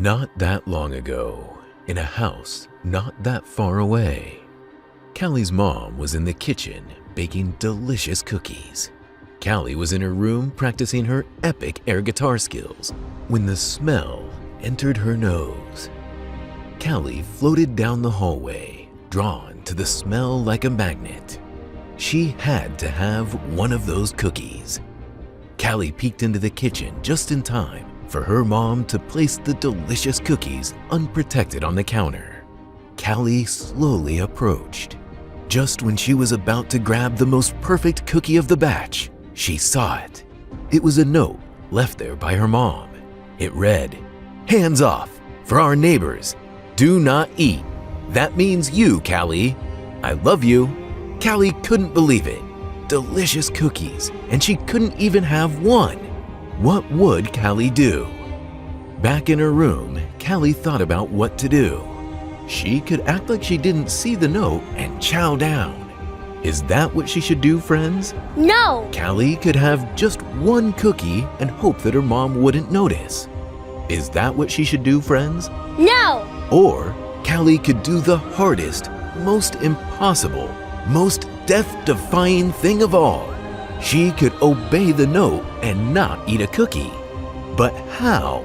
Not that long ago, in a house not that far away, Callie's mom was in the kitchen baking delicious cookies. Callie was in her room practicing her epic air guitar skills when the smell entered her nose. Callie floated down the hallway, drawn to the smell like a magnet. She had to have one of those cookies. Callie peeked into the kitchen just in time for her mom to place the delicious cookies unprotected on the counter. Callie slowly approached. Just when she was about to grab the most perfect cookie of the batch, she saw it. It was a note left there by her mom. It read, "Hands off, for our neighbors. Do not eat. That means you, Callie. I love you." Callie couldn't believe it. Delicious cookies, and she couldn't even have one. What would Callie do? Back in her room, Callie thought about what to do. She could act like she didn't see the note and chow down. Is that what she should do, friends? No! Callie could have just one cookie and hope that her mom wouldn't notice. Is that what she should do, friends? No! Or Callie could do the hardest, most impossible, most death-defying thing of all. She could obey the note and not eat a cookie. But how?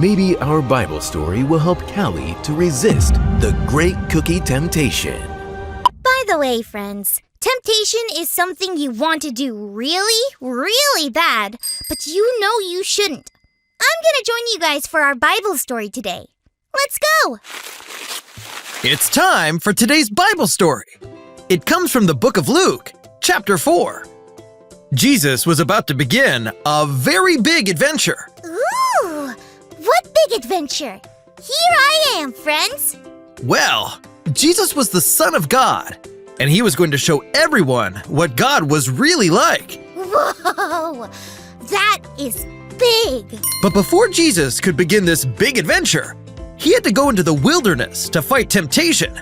Maybe our Bible story will help Callie to resist the great cookie temptation. By the way, friends, temptation is something you want to do really, really bad, but you know you shouldn't. I'm gonna join you guys for our Bible story today. Let's go! It's time for today's Bible story. It comes from the book of Luke, chapter 4. Jesus was about to begin a very big adventure. Ooh! What big adventure? Here I am, friends! Well, Jesus was the Son of God, and he was going to show everyone what God was really like. Whoa! That is big! But before Jesus could begin this big adventure, he had to go into the wilderness to fight temptation.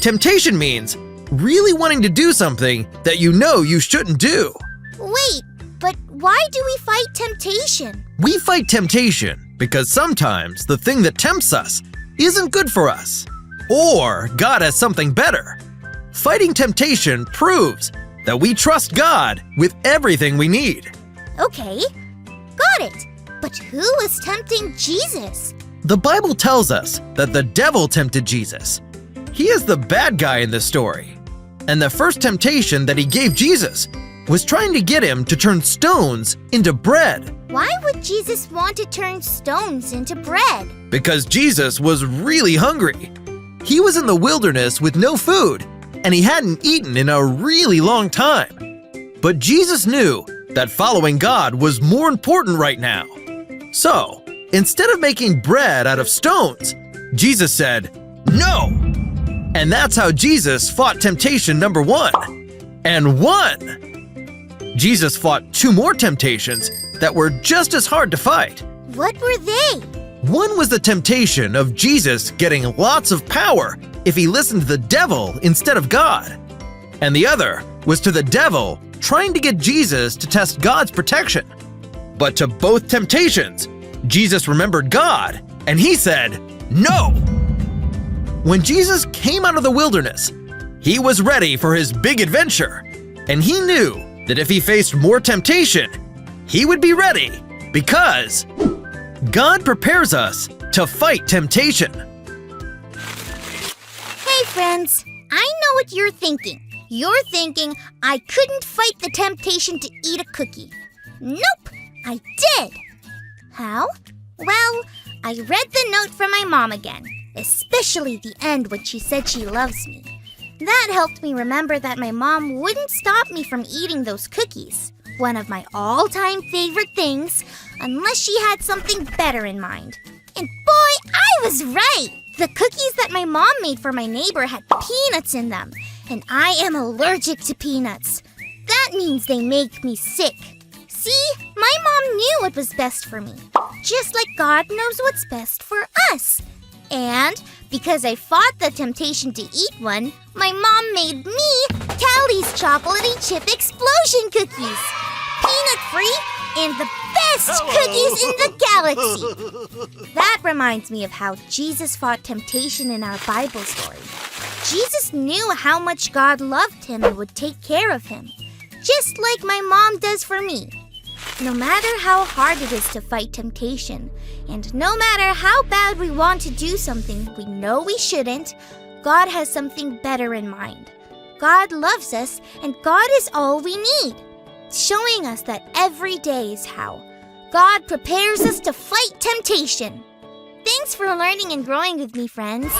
Temptation means really wanting to do something that you know you shouldn't do. Wait, but why do we fight temptation? We fight temptation because sometimes the thing that tempts us isn't good for us, or God has something better. Fighting temptation proves that we trust God with everything we need. Okay, got it. But who was tempting Jesus? The Bible tells us that the devil tempted Jesus. He is the bad guy in this story. And the first temptation that he gave Jesus was trying to get him to turn stones into bread. Why would Jesus want to turn stones into bread? Because Jesus was really hungry. He was in the wilderness with no food, and he hadn't eaten in a really long time. But Jesus knew that following God was more important right now. So, instead of making bread out of stones, Jesus said, "No!" And that's how Jesus fought temptation number 1, and won. Jesus fought 2 more temptations that were just as hard to fight. What were they? One was the temptation of Jesus getting lots of power if he listened to the devil instead of God. And the other was to the devil trying to get Jesus to test God's protection. But to both temptations, Jesus remembered God, and he said, "No!" When Jesus came out of the wilderness, he was ready for his big adventure, and he knew that if he faced more temptation, he would be ready because God prepares us to fight temptation. Hey, friends, I know what you're thinking. You're thinking I couldn't fight the temptation to eat a cookie. Nope, I did. How? Well, I read the note from my mom again, especially the end when she said she loves me. That helped me remember that my mom wouldn't stop me from eating those cookies, one of my all-time favorite things, unless she had something better in mind. And boy, I was right! The cookies that my mom made for my neighbor had peanuts in them, and I am allergic to peanuts. That means they make me sick. See, my mom knew what was best for me, just like God knows what's best for us. And because I fought the temptation to eat one, my mom made me Callie's chocolatey chip explosion cookies. Peanut-free and the best best cookies in the galaxy. That reminds me of how Jesus fought temptation in our Bible story. Jesus knew how much God loved him and would take care of him, just like my mom does for me. No matter how hard it is to fight temptation, and no matter how bad we want to do something we know we shouldn't, God has something better in mind. God loves us, and God is all we need, showing us that every day is how God prepares us to fight temptation. Thanks for learning and growing with me, friends.